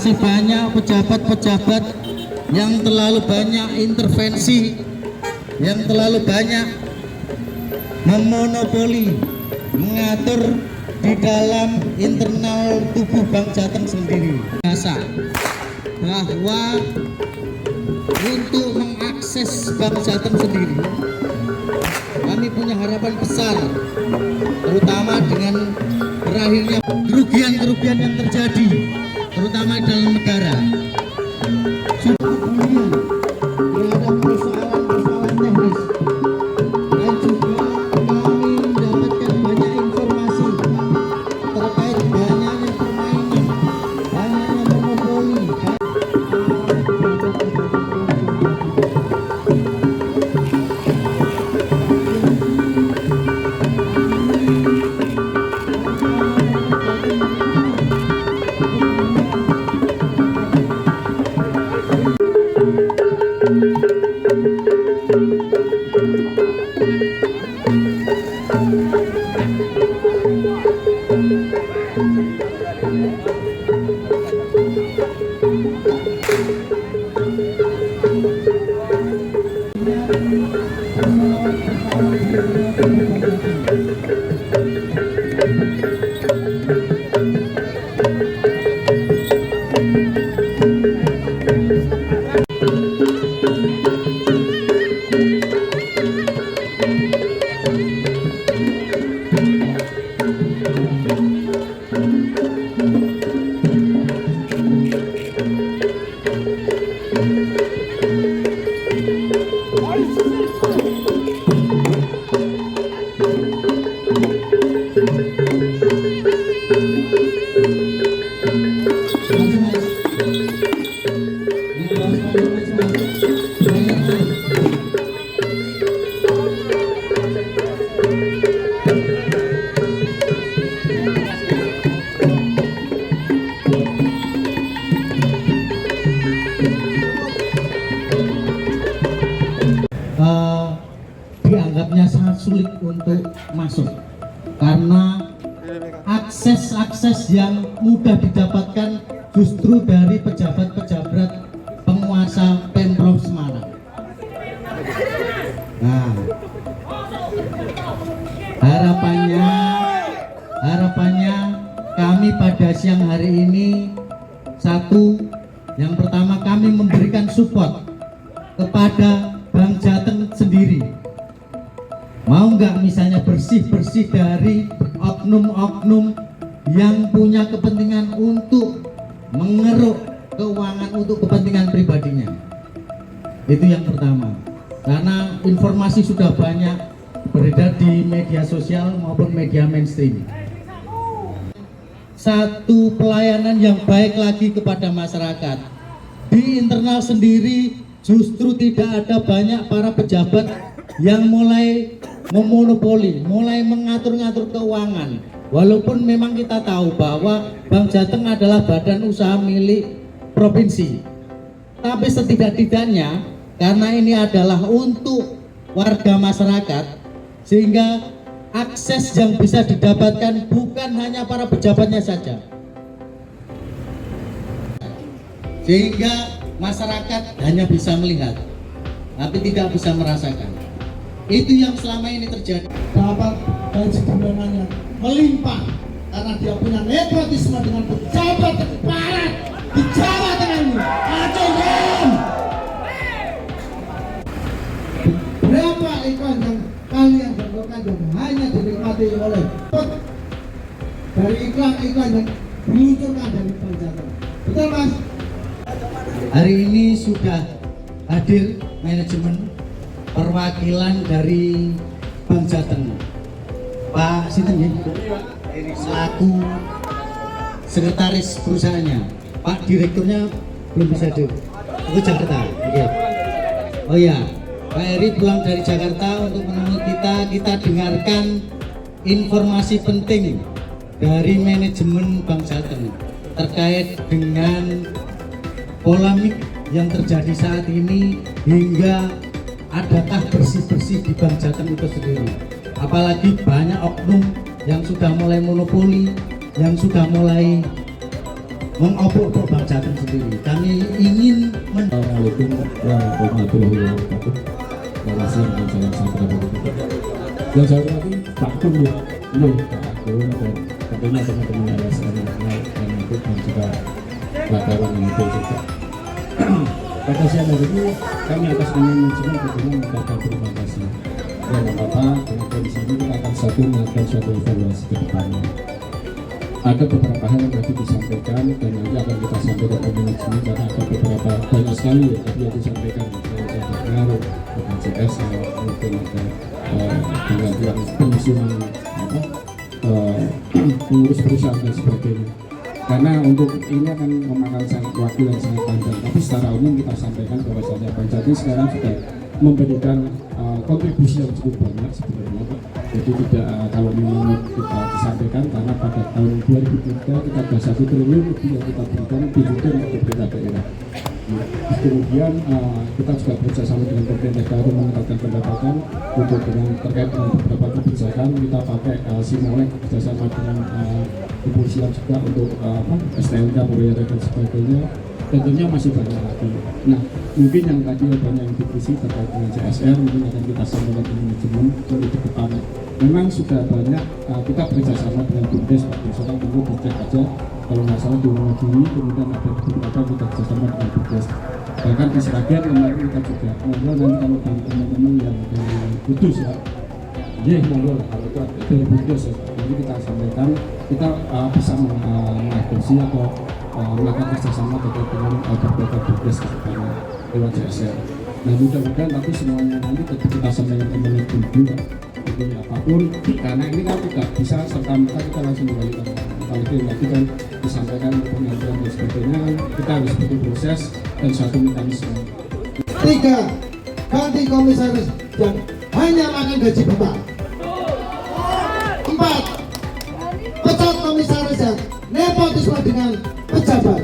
masih banyak pejabat-pejabat yang terlalu banyak intervensi, yang terlalu banyak memonopoli, mengatur di dalam internal tubuh Bank Jateng sendiri. Rasa bahwa untuk mengakses Bank Jateng sendiri, kami punya harapan besar, terutama dengan berakhirnya kerugian-kerugian yang terjadi, terutama di dalam negara. Kemudian terhadap persoalan-persoalan teknis, dan juga kami mendapatkan banyak informasi terkait banyaknya permainan, banyaknya monopoli. Dianggapnya sangat sulit untuk masuk karena akses yang mudah didapatkan justru dari pejabat-pejabat penguasa Pemprov Semarang. Nah, harapannya kami pada siang hari ini, satu, yang pertama kami memberikan support kepada Bank Jateng sendiri. Mau nggak misalnya bersih-bersih dari oknum-oknum yang punya kepentingan untuk mengeruk keuangan untuk kepentingan pribadinya. Itu yang pertama. Karena informasi sudah banyak beredar di media sosial maupun media mainstream. Satu, pelayanan yang baik lagi kepada masyarakat. Di internal sendiri justru tidak ada banyak para pejabat yang mulai memonopoli, mulai mengatur-ngatur keuangan. Walaupun memang kita tahu bahwa Bank Jateng adalah badan usaha milik provinsi, tapi setidak-tidaknya karena ini adalah untuk warga masyarakat, sehingga akses yang bisa didapatkan bukan hanya para pejabatnya saja, sehingga masyarakat hanya bisa melihat tapi tidak bisa merasakan. Itu yang selama ini terjadi. Dapat gaji bulanannya melimpah karena dia punya nepotisme dengan pejabat terbarat di Jawa Tengah ini. Acungan! Berapa iklan yang kalian lakukan yang hanya dinikmati oleh dari iklan-iklan yang diluncurkan dari Bank Jateng? Betul, Mas? Hari ini sudah hadir manajemen perwakilan dari Bank Jateng, Pak Sinten ya, selaku sekretaris perusahaannya. Pak direkturnya belum bisa hadir, itu Jakarta. Oke. Oh ya, Pak Eri pulang dari Jakarta untuk menemui kita dengarkan informasi penting dari manajemen Bank Jateng terkait dengan polemik yang terjadi saat ini, hingga adakah bersih-bersih di Bank Jateng itu sendiri. Apalagi banyak oknum yang sudah mulai monopoli, yang sudah mulai mengobok-obok Bang Jateng sendiri. Kami ingin Assalamualaikum warahmatullahi wabarakatuh. Terima kasih salam sampai jumpa. Dan saya lagi Pak Kun ya, Pak Kun dan tentunya teman-teman LSM yang ikut dan juga wartawan yang ikut juga. Pada siang hari ini kami atas nama manajemen tentunya mengucapkan terima kasih. Dan apa dengan kondisi ini kita akan melakukan suatu evaluasi ke depannya. Ada beberapa hal yang tadi disampaikan dan nanti akan kita sampaikan ke manajemen karena ada beberapa banyak sekali ya tadi yang disampaikan saya dengar dengan CSR mungkin ada dengan yang pensiunan pengurus perusahaan dan sebagainya. Karena untuk ini akan memakan sangat waktu yang sangat panjang, tapi secara umum kita sampaikan bahwasanya Bang Jateng sekarang sudah memberikan kontribusi yang cukup banyak sebenarnya Pak. Jadi tidak kalau memang kita disampaikan karena pada tahun 2003 kita ada 1 triliun lebih yang kita berikan dividend untuk pemerintah daerah. Nah, kemudian kita juga bekerjasama dengan pemerintah daerah meningkatkan pendapatan untuk dengan terkait dengan beberapa kebijakan kita pakai Simolek bekerjasama dengan kepolisian juga untuk STNK, Polri dan sebagainya. Tentunya masih banyak lagi. Nah, mungkin yang tadi banyak yang diskusi terkait dengan CSR mungkin akan kita sampaikan ke manajemen untuk ke depan. Memang sudah banyak kita bekerjasama dengan BUMDes, misalkan tunggu dicek aja kalau nggak salah di Wonogiri, kemudian ada beberapa kita bekerjasama dengan BUMDes. Bahkan di Sragen kemarin kita juga ngobrol nanti kalau teman-teman yang dari Kudus ya, ngobrol kalau itu ada dari BUMDes ya. Jadi kita sampaikan kita bisa mengadopsi atau melakukan kerjasama terkait dengan beberapa BUMDes lewat CSR. Nah mudah-mudahan tapi semuanya nanti kita sampaikan ke manajemen juga. Jadi apapun karena ini kan tidak bisa serta-merta kita langsung kembalikan. Kalau itu nanti kan disampaikan pengajuan dan sebagainya kita harus butuh proses dan suatu mekanisme. 3. Ganti komisaris yang hanya makan gaji bapak. 4. Pecat komisaris yang nepotisme dengan pejabat.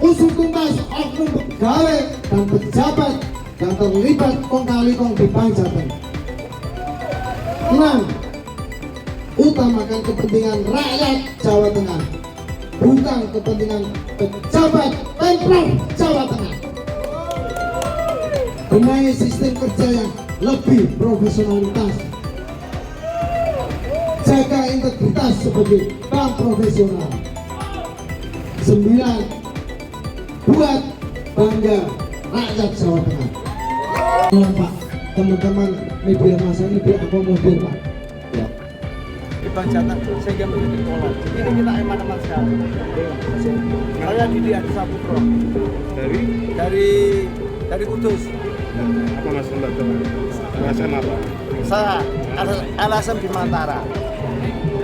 Usut tuntas oknum pegawai dan pejabat yang terlibat kong kali kong di Bang Jateng. 6. Utamakan kepentingan rakyat Jawa Tengah, bukan kepentingan pejabat Pemprov Jawa Tengah. Benahi sistem kerja yang lebih profesionalitas. Jaga integritas sebagai bank profesional. 9. Buat bangga rakyat Jawa Tengah. Tolong Pak, teman-teman media massa ini diakomodir Pak. Ya. Di Bang Jateng sehingga menjadi kolot. Ini kita eman-eman sekali. Saya Didi Adi Saputro dari Kudus. Apa Mas Lembaga? LSM apa? Saya LSM di Mantara.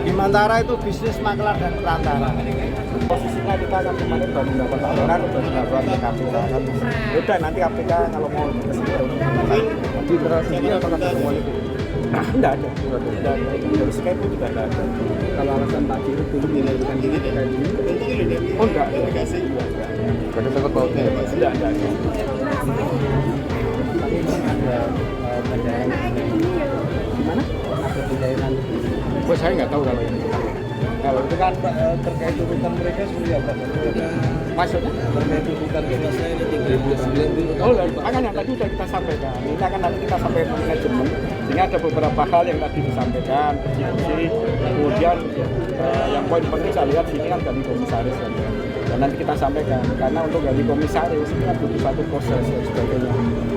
Di Mantara itu bisnis makelar dan perantara. Posisinya kita kan kemarin baru dapat laporan, baru dapat KPK kan. Udah nanti KPK kalau mau di sini apakah semua itu? Tidak ada. Dari Skype itu tidak ada. Kalau alasan tadi itu dulu dilakukan gini kayak gini. Oh enggak, delegasi. Pada takut pautnya ya Pak? Tidak ada. Gimana? Ada penjairan. Oh saya nggak tahu kalau ini. Kalau itu kan terkait tuntutan mereka seperti apa? Maksudnya? Terkait tuntutan kita saya ini 3.900. Oh, makanya tadi sudah kita sampaikan. Ini akan nanti kita sampaikan ke manajemen. Sehingga ada beberapa hal yang tadi disampaikan, diskusi, kemudian yang poin penting saya lihat sini kan dari komisaris kan. Dan nanti kita sampaikan karena untuk ganti komisaris ini kan butuh satu proses dan sebagainya.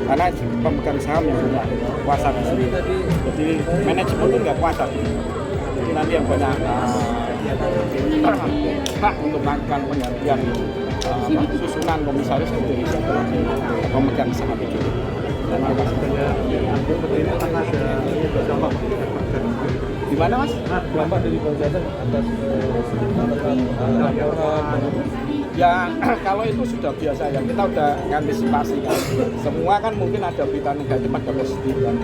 Karena pemegang saham yang punya kuasa di sini. Jadi manajemen itu nggak kuasa. Jadi nanti yang banyak hak untuk melakukan penggantian susunan komisaris itu pemegang saham itu. Dan kita di mana Mas? Dampak dari Bang Jateng atas ya kalau itu sudah biasa ya, kita udah ngantisipasi kan. Semua kan mungkin ada berita negatif, ada positif kan.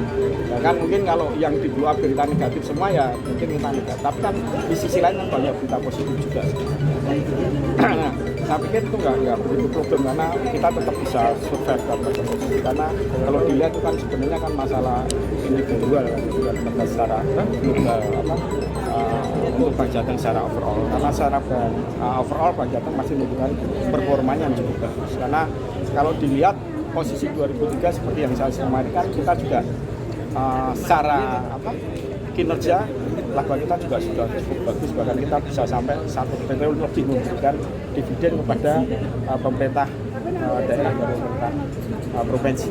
Ya kan mungkin kalau yang di blow up berita negatif semua ya mungkin kita negatif. Tapi kan di sisi lain kan banyak berita positif juga. Nah, saya pikir itu nggak begitu problem karena kita tetap bisa survive terus. Karena kalau dilihat itu kan sebenarnya kan masalah individual kan, juga terkait secara global untuk Bank Jateng secara overall. Karena secara overall Bank Jateng masih menunjukkan performanya yang cukup bagus. Karena kalau dilihat posisi 2003 seperti yang saya sampaikan, kita juga secara kinerja laba kita juga sudah cukup bagus, bahkan kita bisa sampai 1 triliun lebih memberikan dividen kepada pemerintah daerah dan pemerintah provinsi.